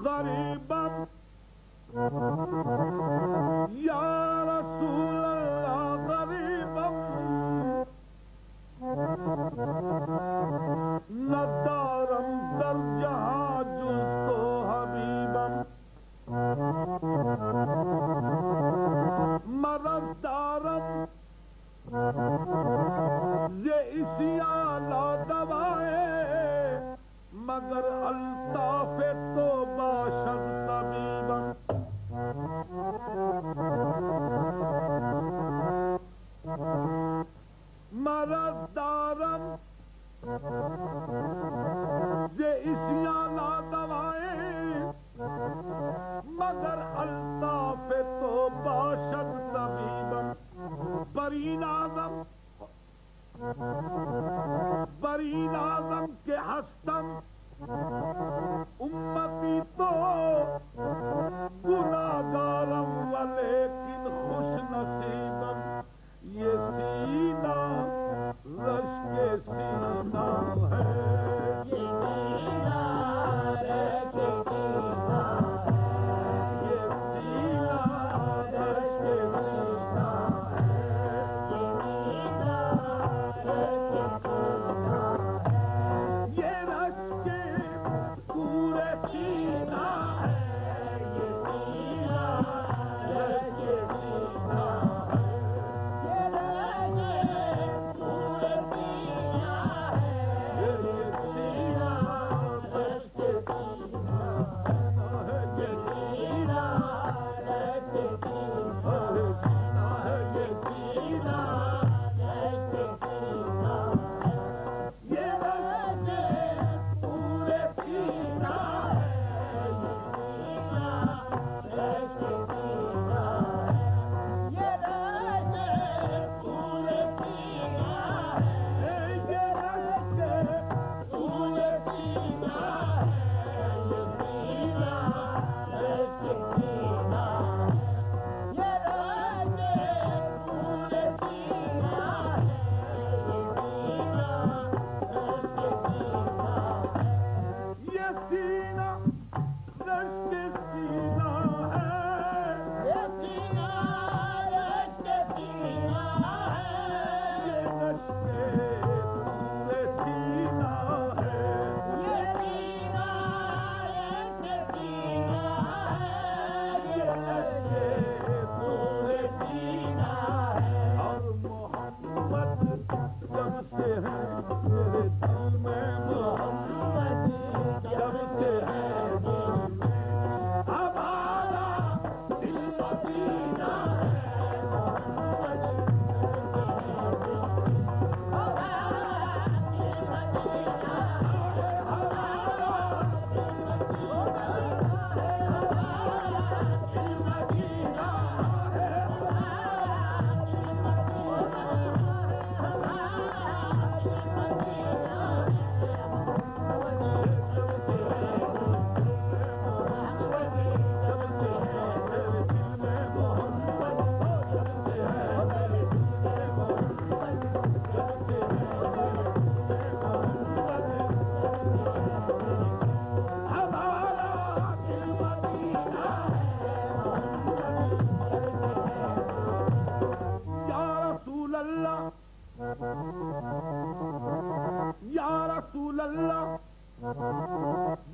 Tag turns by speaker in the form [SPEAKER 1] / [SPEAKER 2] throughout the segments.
[SPEAKER 1] غریبم یا رسول اللہ غریبم ندارم در جہاں جز تو حبیبم مرض دارم یہ اسی اعلیٰ دوائے مگر الطاف تو باشد طبیبم مرض دارم یہ اسی اعلیٰ دوائے مگر الطاف تو باشد طبیبم بری نازم کے ہستم امتی تو گناہگارم ولیکن خوش نصیبم یہ سینہ رشک سینہ ہے یہ سینہ رشک سینہ ہے یہ سینہ رشک سینہ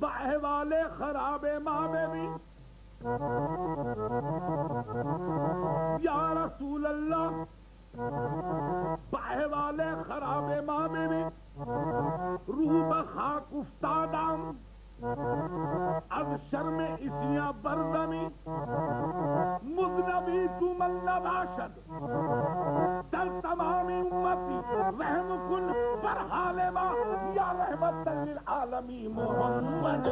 [SPEAKER 1] باہوالے خراب ماں میں بھی یا رسول اللہ باہوالے خراب ماں میں بھی روح بخاک افتادم از شرم اسیاں بردمی مذنبی تو من نباشد در تمامی امتی رحم کن بر حال ما یا رحمت للعالمی محمد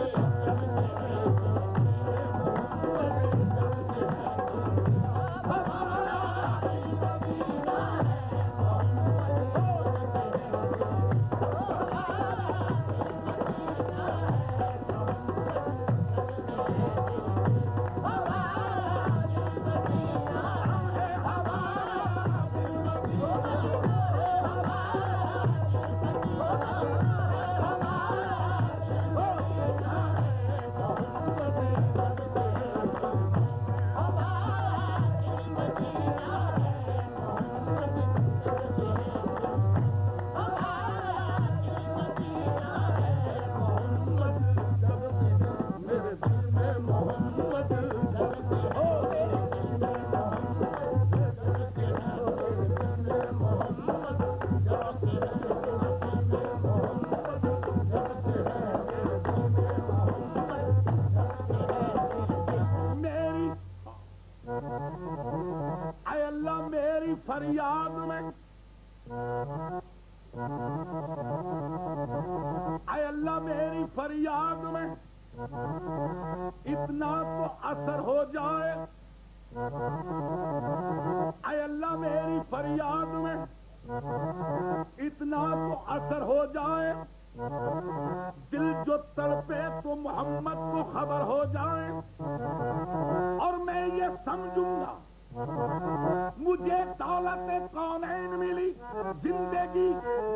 [SPEAKER 1] فریاد میں اے اللہ میری فریاد میں اتنا تو اثر ہو جائے، اے اللہ میری فریاد میں اتنا تو اثر ہو جائے، دل جو تڑپے تو محمد کو خبر ہو جائے، اور میں یہ سمجھوں گا مجھے دولت کونین ملی، زندگی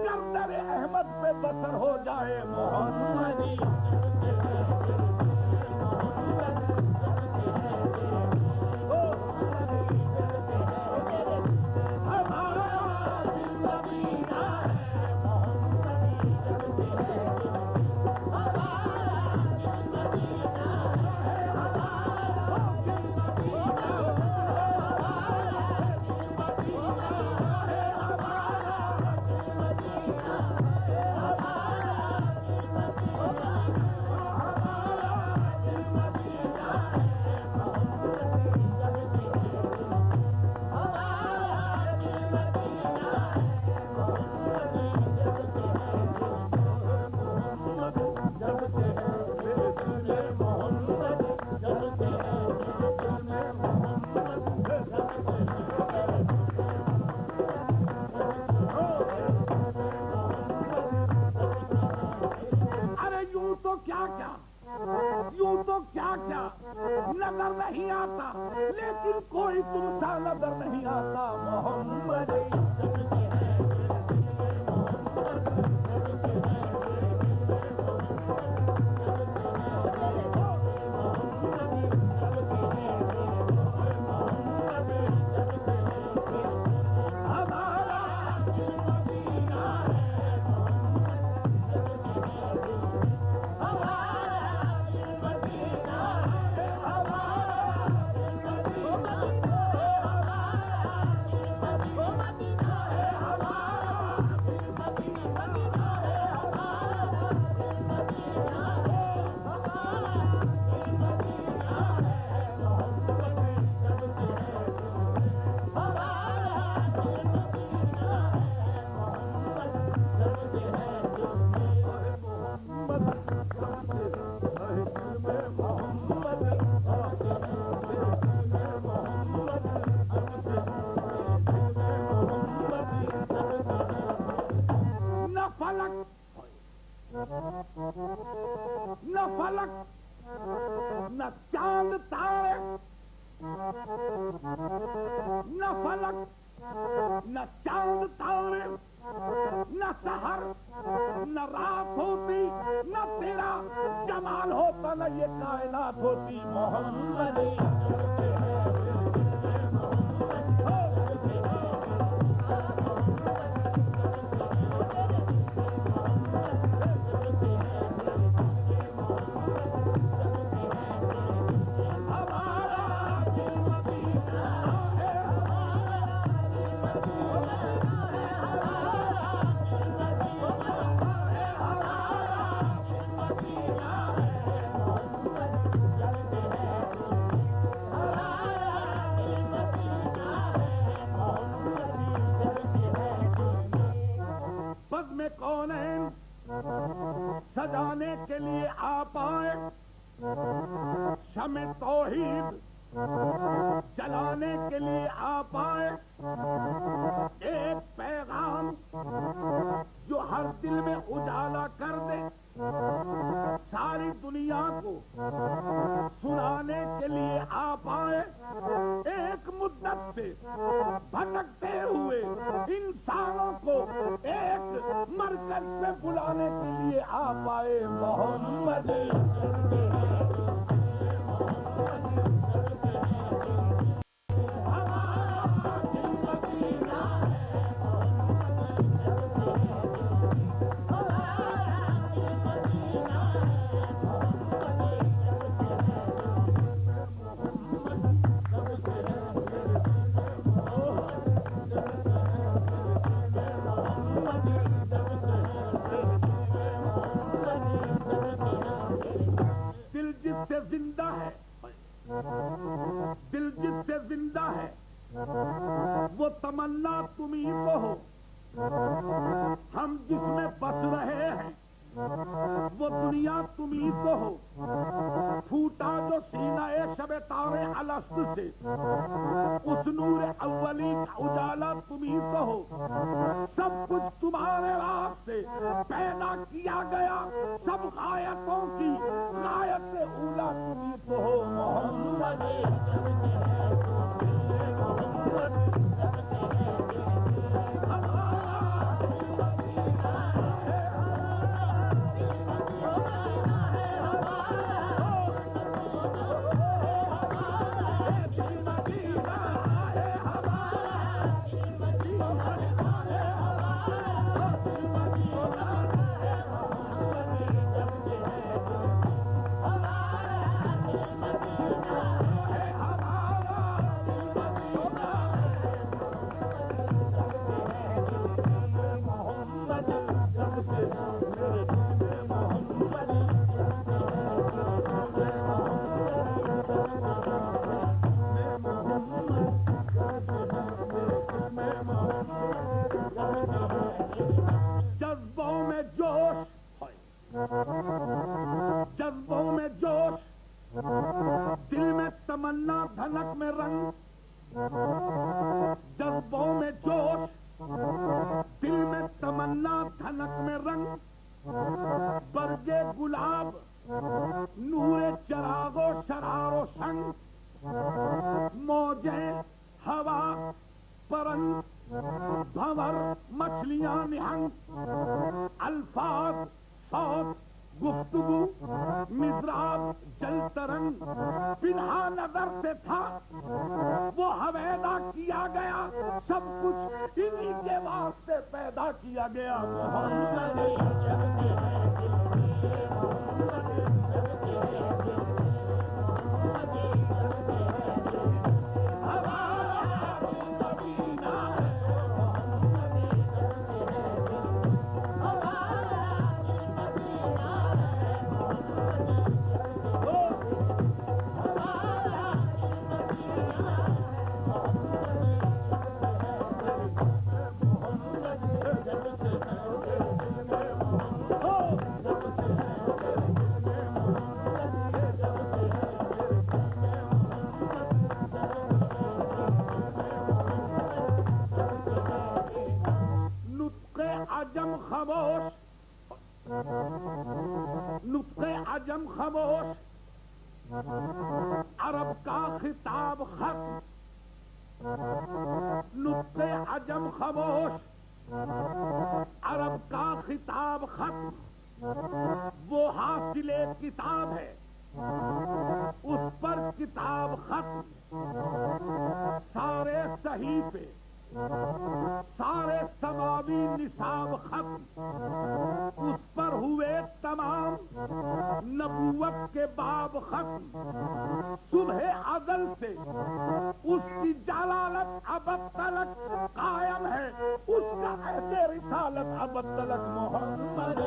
[SPEAKER 1] گردر احمد پہ بسر ہو جائے محمدی نظر نہیں آتا، لیکن کوئی تم سا نظر نہیں آتا محمد نہ فلک نہ چاند تارے، نہ فلک نہ چاند تارے، نہ سحر نہ رات ہوتی، نہ تیرا جمال ہوتا، نہ یہ کائنات ہوتی محمد کونین سجانے کے لیے آپ آئے، شمع توحید جلانے کے لیے آپ آئے، ایک پیغام جو ہر دل میں اجالا کر دے، ساری دنیا کو سنانے کے لیے آپ آئے، ایک مدت سے بھٹکتے ہوئے انسانوں کو ایک مرکز پہ بلانے کے لیے آپ آئے محمد تو ہو، پھوٹا جو سینہ شب تارے الست سے، اس نور اولی کا اجالا تمہیں تو ہو، سب کچھ تمہارے راستے پیدا کیا گیا، سب غایتوں کی غایت اولا تمہیں تو ہو محمد۔ جذبوں میں جوش، جذبوں میں جوش، دل میں تمنا دھنک میں رنگ، جذبوں میں جوش، دل میں تمنا دھنک میں رنگ، برگے گلاب نور چراغ و شرار و شنگ، موجیں ہوا پرند بھنور مچھلیاں نہنگ، الفاظ صوت گفتگو مضراب جل ترنگ، پنہا نظر سے تھا وہ حویدا کیا گیا، سب کچھ انہی کے واسطے پیدا کیا گیا عجم خاموش، نطق عجم خاموش، عرب کا خطاب ختم، نطق عجم خاموش، عرب کا خطاب ختم، وہ حاصل کتاب ہے اس پر کتاب ختم، سارے صحیفے سارے سماوی نصاب ختم، اس پر ہوئے تمام نبوت کے باب ختم، صبح ازل سے اس کی جلالت ابد تلک قائم ہے، اس کا عہد رسالت ابد تلک محمد۔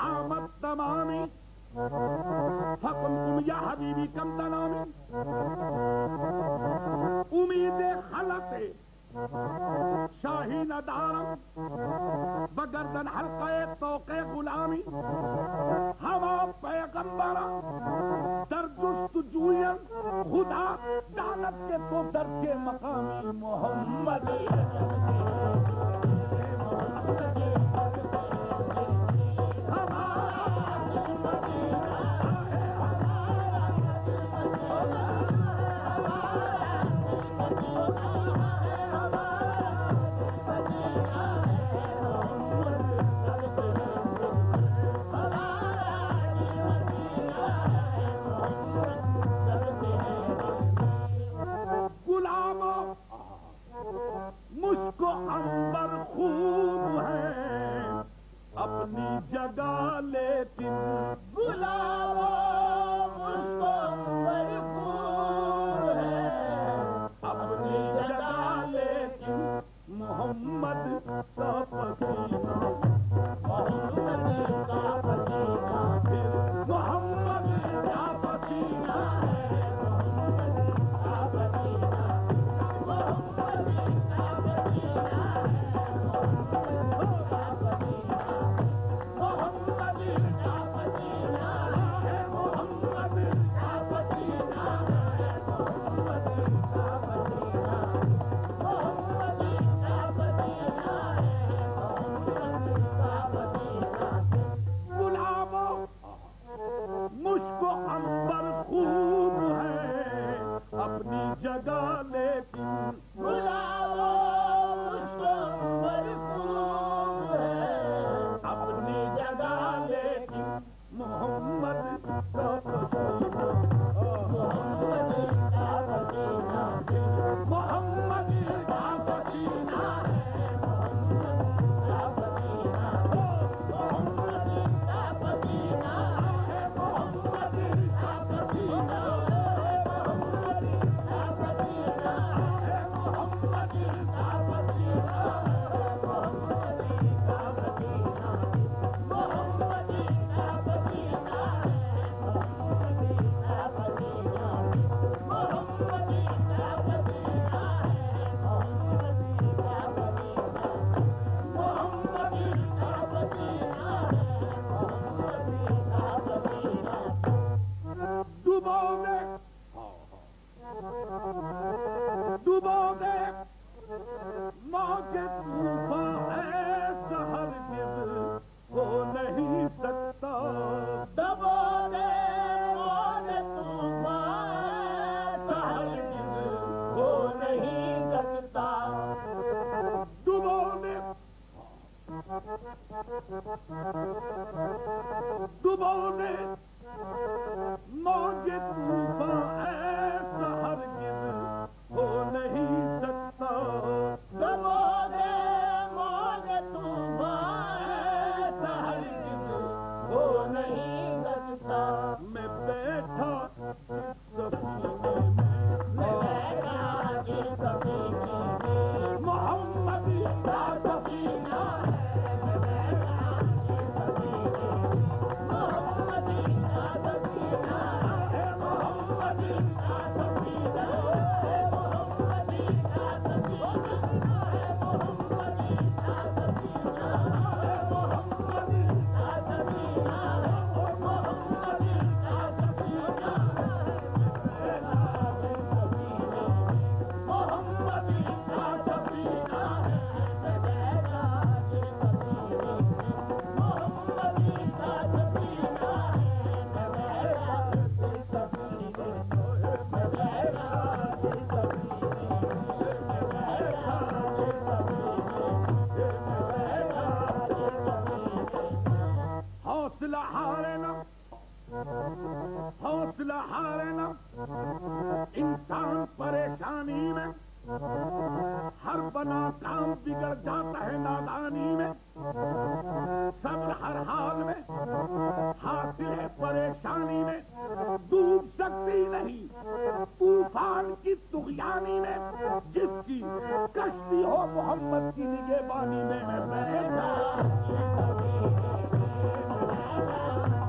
[SPEAKER 1] آمد تمامی فقلتم یا حبیبی کم تنامی، امید خلق شاہی ندارم بگردن حلقہ توق غلامی، ہوا پیغمبرہ در جستجویم خدا دالت کے تو درجے مقامی محمد۔ اپنی جگہ لیکن
[SPEAKER 2] گلابوں مصطفی خون ہے،
[SPEAKER 1] اپنی جگہ لیکن محمد کا پسینہ،
[SPEAKER 2] محمد کا پسینہ،
[SPEAKER 1] پھر محمد کا پسینہ ہے،
[SPEAKER 2] محمد کا پسینہ، محمد کا پسینہ ہے، محمد کا پسینہ،
[SPEAKER 1] محمد
[SPEAKER 2] کا پسینہ ہے،
[SPEAKER 1] محمد کا پسینہ ہے،
[SPEAKER 2] محمد کا پسینہ، محمد کا پسینہ ہے، محمد کا پسینہ۔
[SPEAKER 1] گلابوں مشک و عنبر خوب ہے، اپنی جگہ لیکن
[SPEAKER 2] گلابوں مصطفی خون ہے،
[SPEAKER 1] اپنی جگہ لیکن محمد کا پسینہ،
[SPEAKER 2] محمد کا پسینہ،
[SPEAKER 1] محمد کا پسینہ ہے،
[SPEAKER 2] محمد کا پسینہ، محمد کا پسینہ ہے،
[SPEAKER 1] محمد کا پسینہ،
[SPEAKER 2] محمد کا پسینہ ہے،
[SPEAKER 1] محمد کا پسینہ،
[SPEAKER 2] محمد کا پسینہ، محمد کا پسینہ ہے، محمد کا پسینہ، محمد کا پسینہ ہے، محمد کا پسینہ، محمد کا پسینہ ہے، محمد کا پسینہ۔
[SPEAKER 1] ڈبو دے ڈبو دے موج طوفان ایسا ہرگز ہو نہیں سکتا،
[SPEAKER 2] دبو دے موج طوفان ہرگز ہو نہیں سکتا،
[SPEAKER 1] ڈبو دے ڈبو دے موج طوفان ایسا ہرگز ہو نہیں سکتا،
[SPEAKER 2] دبو دے موج طوفان ہرگز ہو نہیں سکتا۔
[SPEAKER 1] میں بیٹھا جس سفینے
[SPEAKER 2] میں بیٹھا جس سفینے میں،
[SPEAKER 1] محمد کا سفینہ ہے،
[SPEAKER 2] میں بیٹھا جس سفینے میں، محمد کا سفینہ ہے،
[SPEAKER 1] محمد
[SPEAKER 2] کا سفینہ ہے، محمد کا سفینہ ہے، محمد کا سفینہ ہے، محمد کا سفینہ ہے، محمد کا سفینہ ہے، محمد کا سفینہ ہے، میں بیٹھا جس سفینے میں، محمد کا سفینہ ہے، میں بیٹھا جس سفینے میں، میں بیٹھا جس سفینے میں، میں بیٹھا جس سفینے میں، میں بیٹھا جس سفینے میں۔
[SPEAKER 1] حوصلہ ہارے نہ، حوصلہ ہارے نہ، انسان پریشانی میں، ہر بنا کام بگڑ جاتا ہے نادانی میں، صبر ہر حال میں حاصل ہے پریشانی میں، ڈوب سکتی نہیں طوفان کی طغیانی میں، جس کی کشتی ہو محمد کی نگہبانی میں، میں بیٹھا
[SPEAKER 2] جس سفینے میں، میں بیٹھا